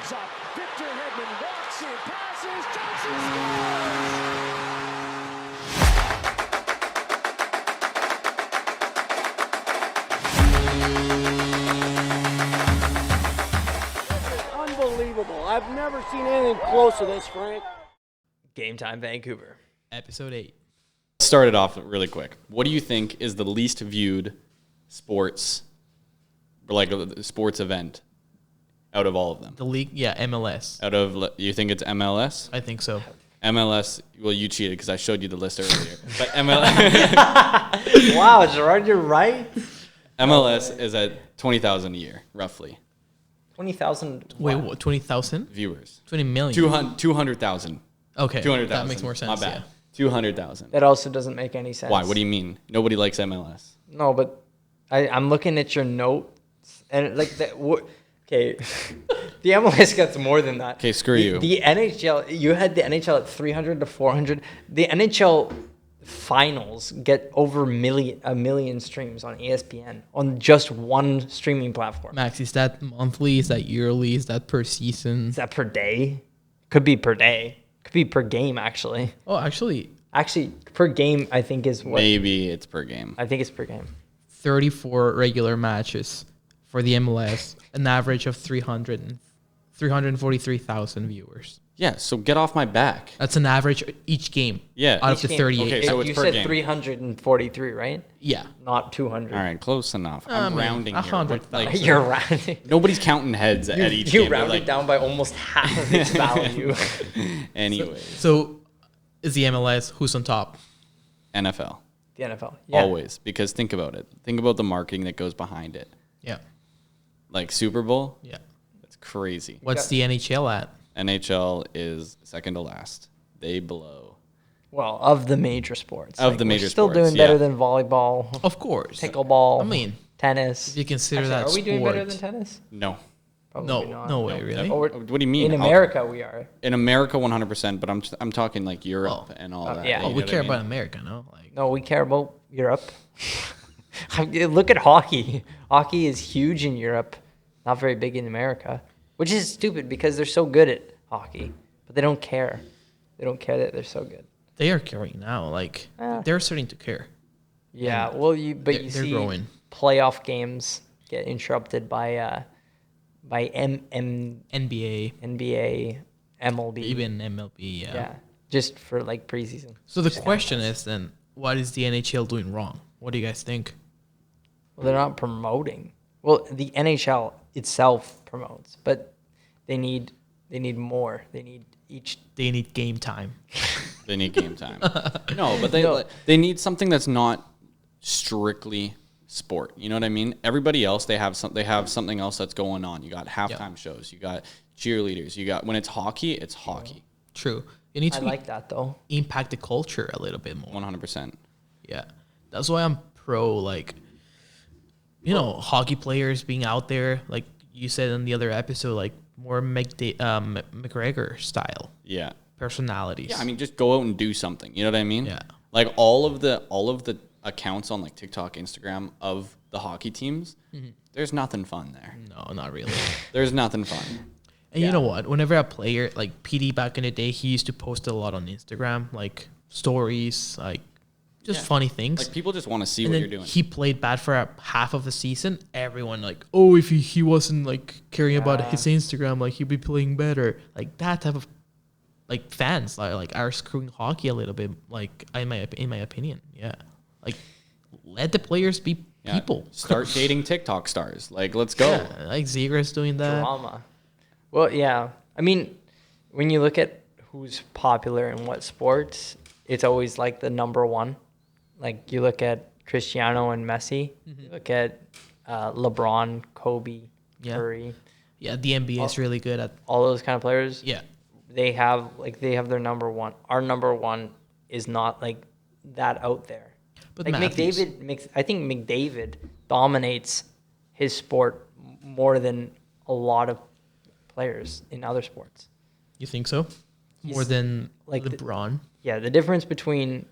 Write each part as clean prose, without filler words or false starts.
moves up. Victor Hedman walks in, passes, Johnson scores! Unbelievable. I've never seen anything close to this, Frank. Gametime Vancouver. Episode 8. Start it off really quick. What do you think is the least viewed sports event out of all of them? The league, yeah, MLS. You think it's MLS? I think so. MLS, well, you cheated because I showed you the list earlier. But MLS, Wow, Gerard, you're right. MLS is at 20,000 a year, roughly. 20,000. Wait, what, 20,000? Viewers. 20 million? 200,000. Okay, 200,000. that makes more sense, My bad. yeah. 200,000. That also doesn't make any sense. Why? What do you mean? Nobody likes MLS. No, but I'm looking at your notes and like that. Okay, the MLS gets more than that. Okay, screw you. The NHL, you had the NHL at 300 to 400. The NHL finals get over a million streams on ESPN on just one streaming platform. Max, is that monthly? Is that yearly? Is that per season? Is that per day? Could be per day. Could be per game, actually. Oh, actually, Per game, I think is what. Maybe it's per game. I think it's per game. 34 regular matches for the MLS, an average of 343,000 viewers. Yeah, so get off my back. That's an average each game. Yeah. Out of Each the game. 38. Okay, so it's You per said game. 343, right? Yeah. Not 200. All right, close enough. I'm rounding here. 100,000. You're rounding. Nobody's counting heads at each You game. They're rounded down by almost half of its value. Anyway, So, is the MLS who's on top? NFL. The NFL. Yeah. Always. Because think about it. Think about the marketing that goes behind it. Yeah. Like Super Bowl, Yeah. that's crazy. What's the NHL at? NHL is second to last. They blow. Well, of the major sports. Of the major we're still sports, doing better yeah. than volleyball, Of course. pickleball, I mean, tennis. if you consider Actually, that are we doing better sport. than tennis? No. Probably No, not. no way, really. Or- What do you mean? In America, we are. In America, 100%, but I'm talking like Europe and all that. yeah. you Oh, know we what I care mean? about America, no? Like, No, we care about Europe. Look at hockey. Hockey is huge in Europe, not very big in America, which is stupid because they're so good at hockey, but they don't care. They don't care that they're so good. they are caring now. Like, they're starting to care. Yeah, well, they're you see growing. playoff games get interrupted by NBA, NBA, MLB. even MLB, Yeah, just for like preseason. So the question is then, what is the NHL doing wrong? What do you guys think? Well, they're not promoting. Well, the NHL itself promotes, but they need more. They need They need game time. They need game time. No, but they need something that's not strictly sport. You know what I mean? Everybody else they have something else that's going on. You got halftime shows. You got cheerleaders. You got when it's hockey, it's hockey. True. You need I to like that though. impact the culture a little bit more. 100%. Yeah. That's why I'm pro, like, hockey players being out there, like you said in the other episode, like more McGregor style Yeah. personalities. Yeah, I mean, just go out and do something. You know what I mean? Yeah. Like all of the accounts on like TikTok, Instagram of the hockey teams, there's nothing fun there. No, not really. There's nothing fun. And you know what? Whenever a player, like PD back in the day, he used to post a lot on Instagram, like stories, like just funny things. Like people just want to see And what then you're doing. he played bad for a half of the season. Everyone like, oh, if he wasn't like caring about his Instagram, like he'd be playing better. Like that type of like fans are screwing hockey a little bit. Like in my opinion, yeah. Like let the players be people. Start dating TikTok stars. Like let's go. Yeah, like Zigra's doing that. Drama. Well, yeah. I mean, when you look at who's popular in what sports, it's always like the number one. Like you look at Cristiano and Messi. You look at LeBron, Kobe, Curry. Yeah, the NBA is really good at. All those kind of players. Yeah, They have their number one. Our number one is not like that out there. but Like Matthews, I think McDavid dominates his sport more than a lot of players in other sports. you think so? More He's than like LeBron. Yeah, the difference between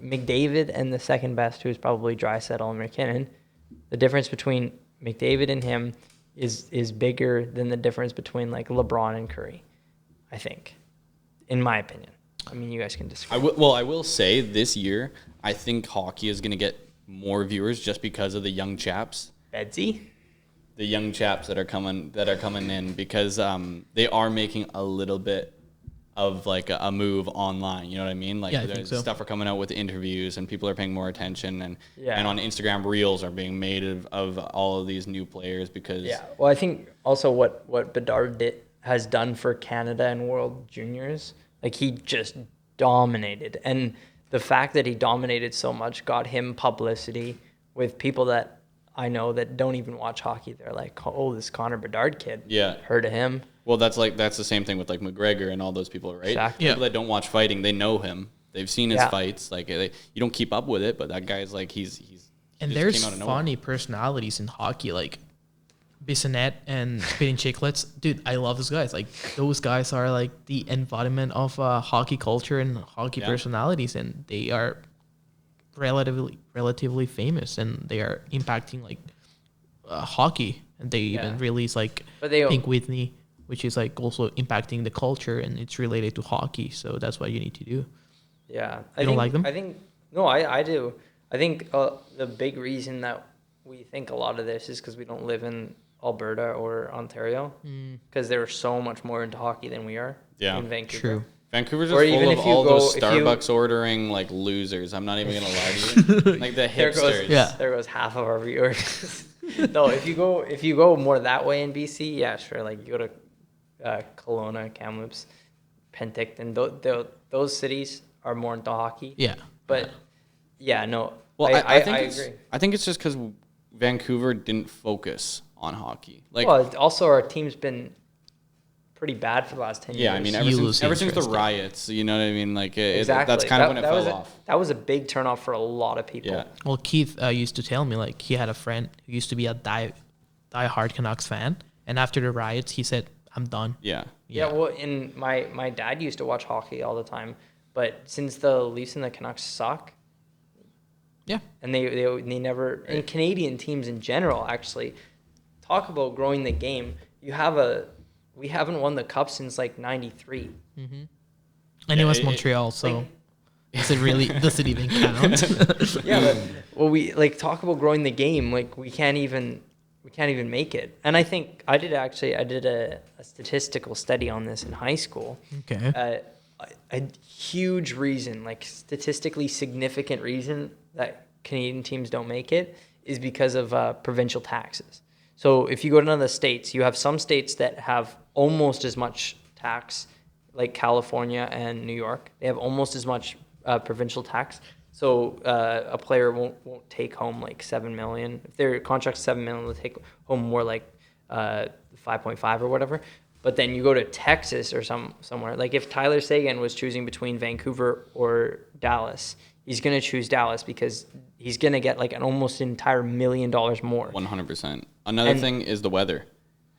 McDavid and the second best, who's probably Draisaitl and McKinnon, the difference between McDavid and him is bigger than the difference between like LeBron and Curry, I think, in my opinion. I mean, you guys can disagree. I will say this year, I think hockey is going to get more viewers just because of the young chaps. Bedsy? The young chaps that are coming in because they are making a little bit of like a move online. You know what I mean? Like there's stuff are coming out with interviews and people are paying more attention and on Instagram reels are being made of all of these new players because Well, I think also what Bedard has done for Canada and World Juniors, like he just dominated, and the fact that he dominated so much got him publicity with people that I know that don't even watch hockey. They're like, oh, this Connor Bedard kid. Yeah. Heard of him. Well, that's the same thing with like McGregor and all those people, right? Exactly. People that don't watch fighting, they know him. They've seen his fights. Like you don't keep up with it, but that guy's like he's and there's funny personalities in hockey like Bissonnette and Spitting Chicklets. Dude, I love those guys. Like those guys are like the embodiment of hockey culture and hockey personalities, and they are relatively famous, and they are impacting like hockey, and they even release like Pink Whitney, which is like also impacting the culture, and it's related to hockey, so that's what you need to do. I don't like them? I think no, I do. I think the big reason that we think a lot of this is because we don't live in Alberta or Ontario, because they're so much more into hockey than we are in Vancouver. True. Vancouver's just full of all those Starbucks ordering like losers. I'm not even gonna lie to you. Like the hipsters. There goes half of our viewers. No, if you go more that way in BC, sure. Like you go to Kelowna, Kamloops, Penticton. Those cities are more into hockey. Yeah. But no. Well, I agree. I think it's just because Vancouver didn't focus on hockey. Like, well, also our team's been pretty bad for the last 10 years. Yeah, I mean, ever since the riots, you know what I mean? Like, exactly. That's kind of when it fell off. That was a big turnoff for a lot of people. Yeah. Well, Keith used to tell me, like, he had a friend who used to be a die-hard Canucks fan, and after the riots, he said, I'm done. Yeah. Well, and my dad used to watch hockey all the time, but since the Leafs and the Canucks suck, and they never, and Canadian teams in general, actually, talk about growing the game. We haven't won the cup since like '93. Mm-hmm. And it was Montreal, so does it even count? We like talk about growing the game. Like we can't even make it. And I think I did a statistical study on this in high school. Okay. A huge reason, like statistically significant reason that Canadian teams don't make it is because of provincial taxes. So if you go to other states, you have some states that have almost as much tax, like California and New York. They have almost as much provincial tax. So a player won't take home like $7 million. If their contract's $7 million, they'll take home more like 5.5 or whatever. But then you go to Texas or somewhere. Like if Tyler Seguin was choosing between Vancouver or Dallas, he's gonna choose Dallas because he's gonna get like an almost entire $1 million more. 100%. Another thing is the weather.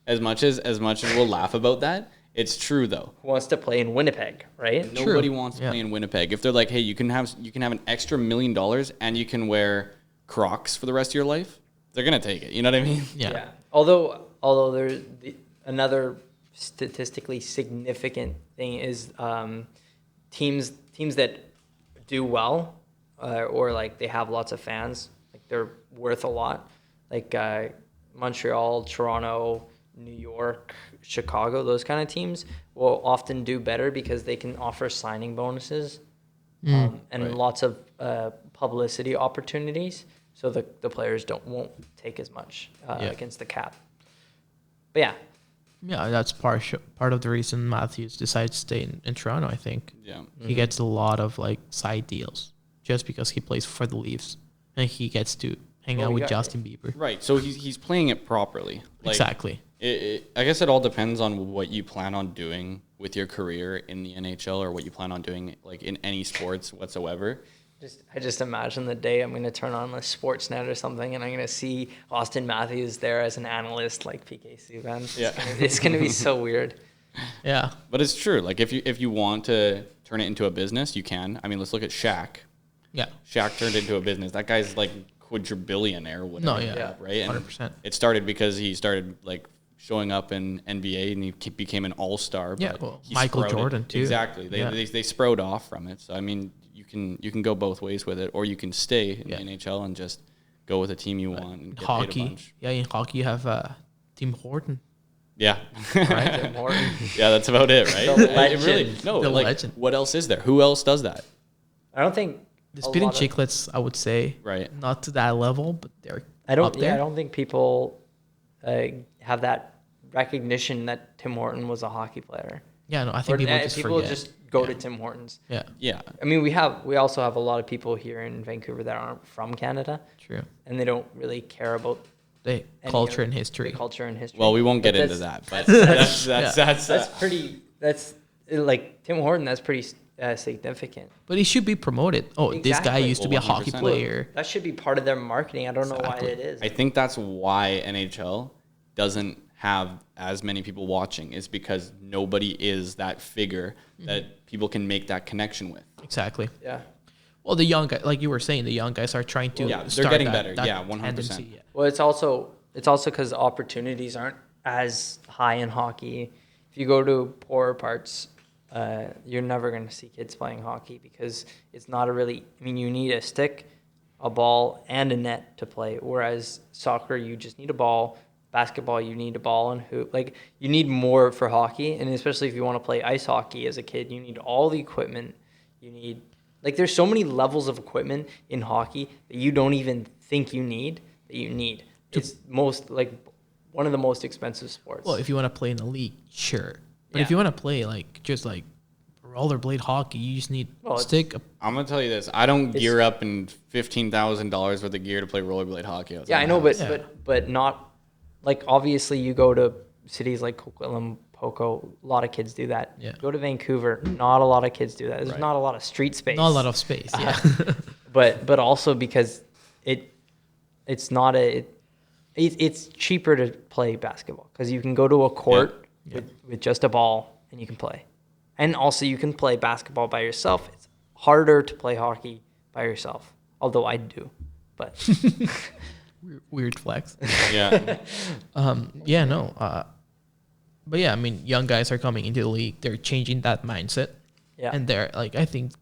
As much as we'll laugh about that, it's true though. Who wants to play in Winnipeg, right? Nobody wants to play in Winnipeg. If they're like, hey, you can have an extra $1 million and you can wear Crocs for the rest of your life, they're gonna take it. You know what I mean? Yeah. Although there's another statistically significant thing is teams that do well or like they have lots of fans, like they're worth a lot, like Montreal, Toronto, New York, Chicago, those kind of teams will often do better because they can offer signing bonuses and lots of publicity opportunities, so the players won't take as much against the cap. But that's part of the reason Matthews decided to stay in Toronto, I think. Yeah. He gets a lot of like side deals just because he plays for the Leafs and he gets to hang out with Justin Bieber. Right. So he's playing it properly. Like, exactly. I guess it all depends on what you plan on doing with your career in the NHL or what you plan on doing like in any sports whatsoever. I just imagine the day I'm going to turn on the Sportsnet or something and I'm going to see Austin Matthews there as an analyst like PK Subban. It's going to be so weird. Yeah. But it's true. Like if you want to turn it into a business, you can. I mean, let's look at Shaq. Yeah. Shaq turned it into a business. That guy's like quadrillionaire, whatever. No, yeah. right? And 100%. it started because he started like showing up in NBA and he became an all-star. Yeah, but well, he Michael sprouted. Jordan, too. Exactly. Yeah. They sprout off from it. So I mean, you can go both ways with it, or you can stay in Yeah. the NHL and just go with a team you want and get paid a Hockey. bunch. Yeah, in hockey you have Tim Horton. Yeah. Right? Tim Horton. Yeah, that's about it, right? The It really, legend. no, The like, legend. what else is there? Who else does that? I don't think The a Spit and lot of- Chicklets, I would say, Right. not to that level, but they're I don't. up there. Yeah, I don't think people have that recognition that Tim Horton was a hockey player. Yeah, no, I Or, think people just people forget. just go Yeah. to Tim Hortons. Yeah, Yeah. I mean, we also have a lot of people here in Vancouver that aren't from Canada, true. and they don't really care about The any culture of and history. The culture and history. Well, we won't get But into that's- that, but that's That's pretty. That's like Tim Horton. That's pretty significant. But he should be promoted. Oh, this guy Exactly. used to be a Well, hockey 100%. player. That should be part of their marketing. I don't know why Exactly. it is. I think that's why NHL doesn't have as many people watching, is because nobody is that figure that people can make that connection with. Exactly. Yeah. Well, the young guys, like you were saying, the young guys are trying to Yeah, they're start getting that- better. that Yeah, 100%. tendency, yeah. Well, it's also because opportunities aren't as high in hockey. If you go to poorer parts, you're never going to see kids playing hockey because it's not a really. I mean, you need a stick, a ball, and a net to play. Whereas soccer, you just need a ball. Basketball, you need a ball and hoop. Like you need more for hockey, and especially if you want to play ice hockey as a kid, you need all the equipment. You need there's so many levels of equipment in hockey that you don't even think you need that you need. It's one of the most expensive sports. Well, if you want to play in the league, sure. But if Yeah. you want to play just rollerblade hockey, you just need Well, a it's- stick. I'm gonna tell you this: I don't gear up in $15,000 worth of gear to play rollerblade hockey. outside yeah, I my know, house. but not obviously you go to cities like Coquitlam, Poco, a lot of kids do that. Yeah. Go to Vancouver, not a lot of kids do that. There's Right. not a lot of street space. Not a lot of space. Yeah. but also because it's cheaper to play basketball because you can go to a court with just a ball and you can play, and also you can play basketball by yourself. It's harder to play hockey by yourself, although I do, but Weird flex. Yeah, Yeah, no. But yeah, I mean, young guys are coming into the league. They're changing that mindset. yeah, And they're I think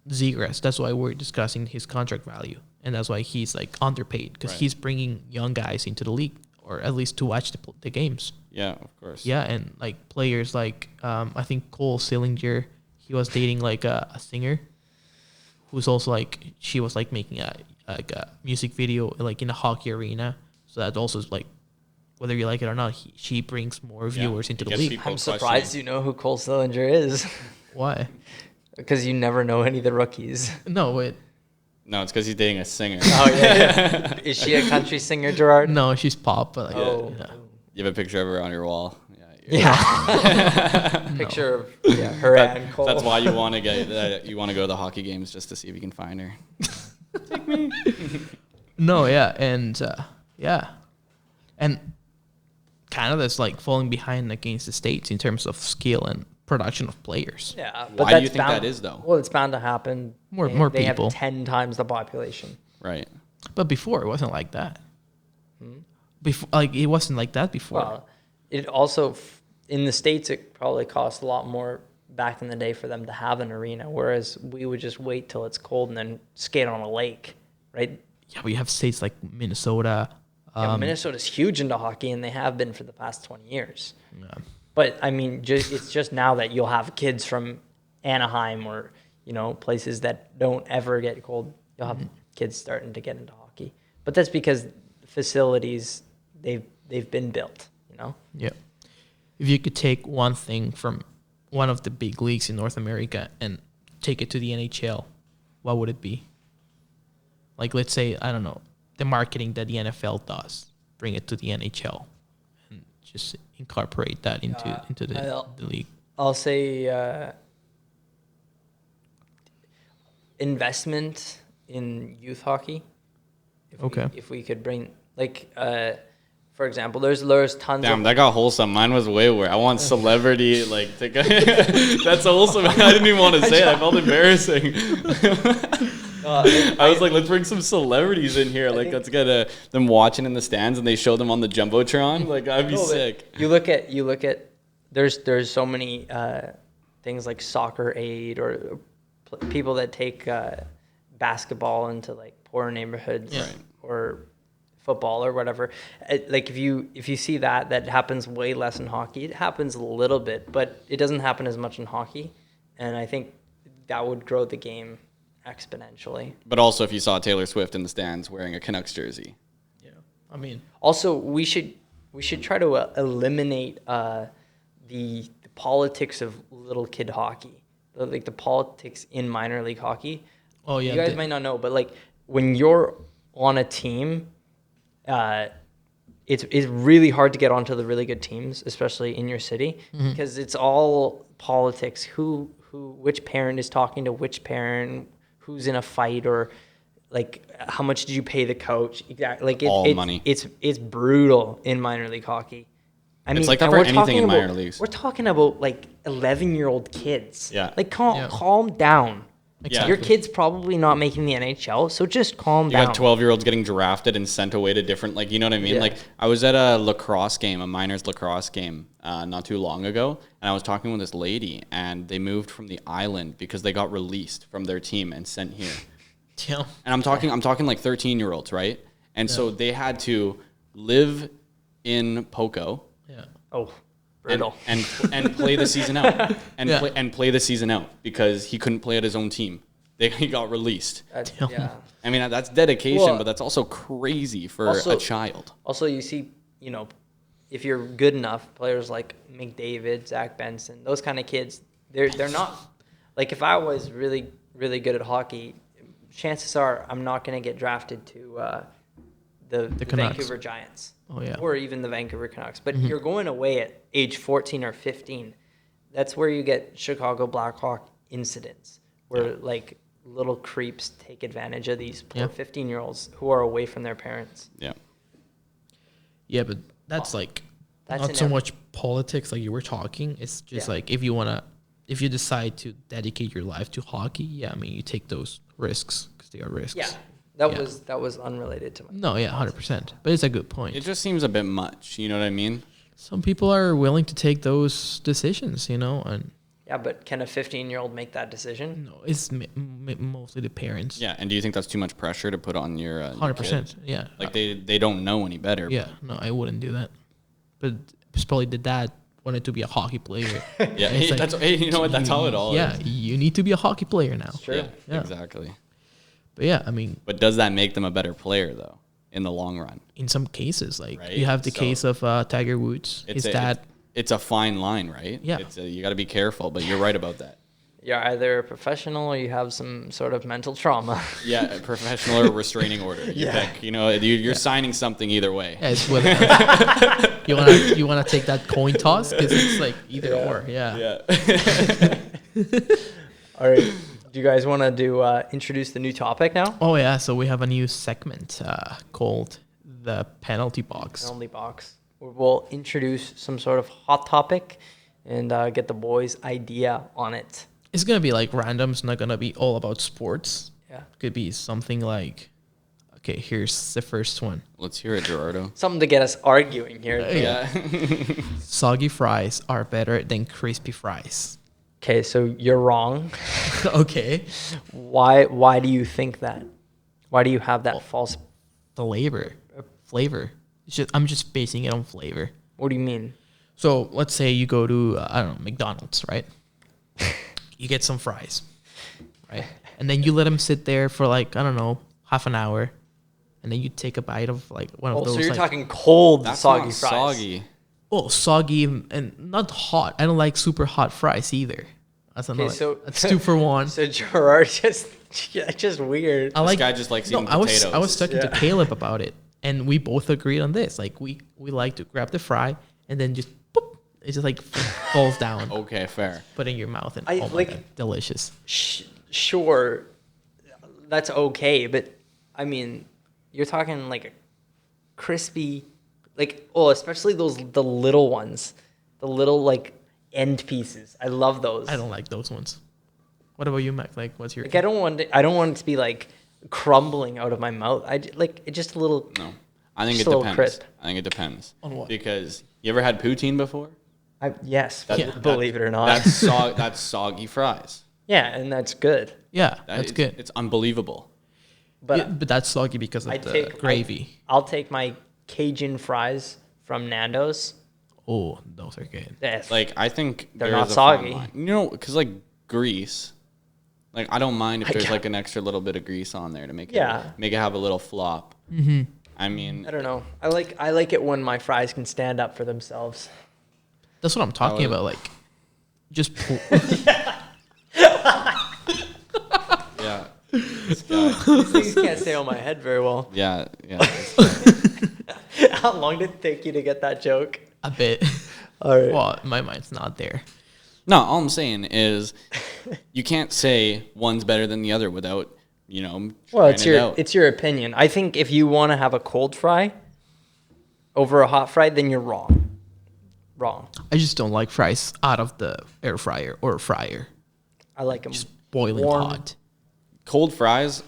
Zegras, that's why we're discussing his contract value. And that's why he's underpaid because Right. he's bringing young guys into the league, or at least to watch the games. yeah, of course. Yeah, and players I think Cole Sillinger, he was dating a singer who's also she was making a music video in a hockey arena. So that also is whether you like it or not, she brings more viewers into it the gets league. people I'm surprised questioning. you know who Cole Sillinger is Why? because you never know any of the rookies. No, wait. No, it's because he's dating a singer. Oh yeah, is she a country singer, Gerard? No, she's pop, but Oh. yeah. You have a picture of her on your wall. Yeah. Picture of her and Cole. That's why you want to go to the hockey games, just to see if you can find her. No, yeah, and and Canada's falling behind against the States in terms of skill and production of players. Yeah, Why do you that's think that is, though? Well, it's bound to happen. More They people. have 10 times the population. Right. But before it wasn't like that. Before, it wasn't like that before. Well, it also in the States it probably cost a lot more back in the day for them to have an arena, whereas we would just wait till it's cold and then skate on a lake, right? Yeah, but you have states like Minnesota. Yeah, Minnesota's huge into hockey, and they have been for the past 20 years. Yeah. But I mean, it's just now that you'll have kids from Anaheim or places that don't ever get cold. You'll have kids starting to get into hockey, but that's because facilities they've been built. Yeah. If you could take one thing from one of the big leagues in North America and take it to the NHL, what would it be? Let's say, I don't know, the marketing that the NFL does, bring it to the NHL and just incorporate that into the league. I'll say investment in youth hockey. If we could bring for example, there's tons Damn, of that got wholesome. Mine was way worse. I want celebrity, to go. That's wholesome. I didn't even want to say it. I felt embarrassing. I was like, let's bring some celebrities in here. Like, let's get them watching in the stands, and they show them on the jumbotron. Like, I'd be sick. You look at. There's so many things like Soccer Aid or people that take basketball into like poor neighborhoods or football or whatever. Like if you see that happens way less in hockey. It happens a little bit, but it doesn't happen as much in hockey. And I think that would grow the game exponentially. But also, if you saw Taylor Swift in the stands wearing a Canucks jersey. Yeah, I mean, also we should try to eliminate the politics of little kid hockey, like the politics in minor league hockey. oh yeah, You guys might not know, but like when you're on a team, it's really hard to get onto the really good teams, especially in your city, because it's all politics. Which parent is talking to which parent, who's in a fight, or like how much did you pay the coach? Exactly, like All it's money. It's brutal in minor league hockey. I mean, like that and for we're anything talking in minor about- leagues. We're talking about like 11-year-old kids. Yeah. Like calm down. Yeah. Your kid's probably not making the NHL, so just calm You down. got 12-year-olds getting drafted and sent away to different, like, you know what I mean? Yeah. Like, I was at a lacrosse game, a minors lacrosse game, not too long ago, and I was talking with this lady, and they moved from the island because they got released from their team and sent here. yeah, And I'm talking like 13-year-olds, right? And so they had to live in Poco yeah. Oh, and, brutal. and play the season out and Yeah. play the season out because he couldn't play at his own team. He got released. Yeah. I mean, that's dedication, Well, but that's also crazy for also- a child. Also, you see, if you're good enough, players like McDavid, Zach Benson, those kind of kids, they're not like if I was really really good at hockey, chances are I'm not going to get drafted to the Canucks. Vancouver Giants. Oh, yeah. Or even the Vancouver Canucks. But you're going away at age 14 or 15. That's where you get Chicago Blackhawk incidents where like little creeps take advantage of these poor Yeah. 15-year-olds who are away from their parents. Yeah. Yeah, but that's like That's not in so every- much politics like you were talking. It's just Yeah. like if you decide to dedicate your life to hockey, yeah, I mean you take those risks because they are risks. Yeah. That Yeah. was unrelated to my No, yeah, 100%. But it's a good point. It just seems a bit much. You know what I mean? Some people are willing to take those decisions, and Yeah, but can a 15-year-old make that decision? no, it's mostly the parents. Yeah. And do you think that's too much pressure to put on your 100%. kid? Yeah. Like they don't know any better. Yeah, no, I wouldn't do that. But it's probably the dad wanted to be a hockey player. Yeah. It's like, Hey, you know what? That's how it all yeah, is. you need to be a hockey player now. True. Yeah, Yeah. exactly. But yeah, I mean, But does that make them a better player though, in the long run? in some cases, like Right, you have the so- case of Tiger Woods. His dad. It's a fine line, right? Yeah. You got to be careful, but you're right about that. You're either a professional or you have some sort of mental trauma. Yeah, a professional or restraining order. You pick. You know, you're signing something either way. Yeah, it's whether you wanna take that coin toss because it's like either or. Yeah. Yeah. All right. Do you guys want to introduce the new topic now? Oh yeah, so we have a new segment called the penalty box. Penalty box. Where we'll introduce some sort of hot topic and get the boys' idea on it. It's gonna be like random. It's not gonna be all about sports. Yeah. Could be something like, okay, here's the first one. Let's hear it, Gerardo. Something to get us arguing here. Yeah. Yeah. Soggy fries are better than crispy fries. Okay, so you're wrong. Okay. Why do you think that? Why do you have that false? Flavor. I'm just basing it on flavor. What do you mean? So let's say you go to I don't know, McDonald's, right? You get some fries, right? And then you let them sit there for like I don't know, half an hour, and then you take a bite of like one of Oh, those. so you're like, talking cold That's soggy not fries. soggy. soggy and not hot. I don't like super hot fries either. That's another. so- That's 2 for 1. So Gerard just weird. I like. guy just likes no, eating I was potatoes. talking to Yeah. Caleb about it, and we both agreed on this. Like we like to grab the fry and then just boop, it just like falls down, Okay, fair. put it in your mouth, and I oh my like- God, delicious. Sure, that's okay, but I mean, you're talking like a crispy, like especially the little ones, the little like end pieces. I love those. I don't like those ones. What about you, Mac? Like, what's your? Like I don't want it to be like crumbling out of my mouth. Like it just a little. No, I think it Just a little depends. crisp. I think it depends. On what? Because you ever had poutine before? Yes, That- believe it or not. That's soggy fries. Yeah, and that's good. Yeah, That that's is- good. It's unbelievable. But Yeah, but that's soggy because of the gravy. I'll take my Cajun fries from Nando's. Oh, those are good. Yes. Like I think They're there not is a fine soggy. line. You know, because like grease. Like I don't mind if I there's can't- like an extra little bit of grease on there to make Yeah. it have a little flop. Mm-hmm. I mean, I don't know. I like it when my fries can stand up for themselves. That's what I'm talking would- about. Like, just pull. yeah. This guy. These things can't stay on my head very well. Yeah, yeah. this guy. How long did it take you to get that joke? a bit. All right. Well, my mind's not there. No, all I'm saying is you can't say one's better than the other without, Well, trying it's it your out. it's your opinion. I think if you want to have a cold fry over a hot fry, then you're wrong. Wrong. I just don't like fries out of the air fryer or fryer. I like them Boiling warm. hot. Cold fries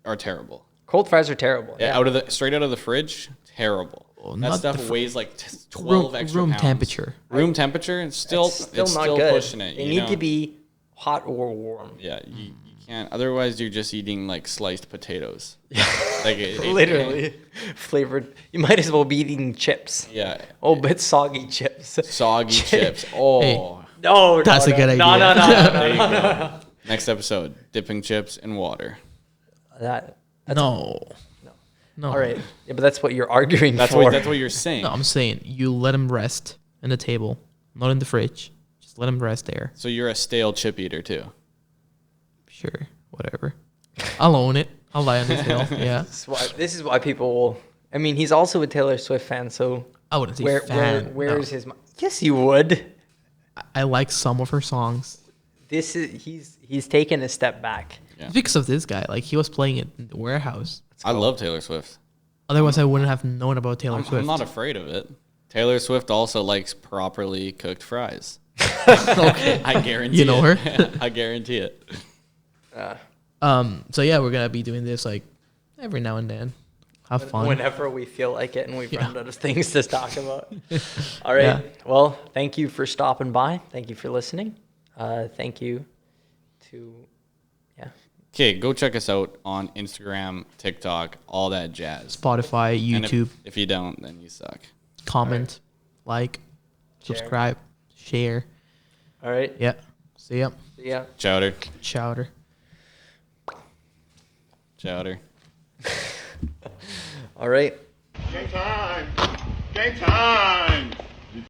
are terrible. Cold fries are terrible. Yeah, straight out of the fridge, terrible. Well, that not stuff the weighs like 12 extra room pounds. temperature. Room temperature, it's still not good. pushing it. They you need know? to be hot or warm. Yeah, you can't. Otherwise, you're just eating like sliced potatoes. Like Literally flavored. You might as well be eating chips. Yeah. Oh, but soggy chips. Soggy chips. Oh. Hey. No, That's a good no, idea. There you go. Next episode, dipping chips in water. That. No. No. All right. Yeah, but that's what you're arguing That's for. what you're saying. No, I'm saying you let them rest in the table, not in the fridge. Just let them rest there. So you're a stale chip eater too. Sure, whatever. I'll own it. I'll lie on this hill. Yeah. This is why people will. I mean, he's also a Taylor Swift fan, so I wouldn't say fan. where's No. his? Yes, you would. I like some of her songs. This is he's taken a step back. Yeah. It's because of this guy. Like, he was playing it in the warehouse. I love Taylor Swift. Otherwise, I wouldn't have known about Taylor Swift. I'm not afraid of it. Taylor Swift also likes properly cooked fries. Okay. I guarantee You know it. her? I guarantee it. So yeah, we're gonna be doing this like every now and then. Have fun. Whenever we feel like it and we've run out of things to talk about. All right. Yeah. Well, thank you for stopping by. Thank you for listening. Thank you to Okay, go check us out on Instagram, TikTok, all that jazz. Spotify, And YouTube, if you don't, then you suck. comment, like, Share. subscribe, share. All right. Yeah. See ya. See ya. Chowder. Chowder. Chowder. All right. Game time! Game time!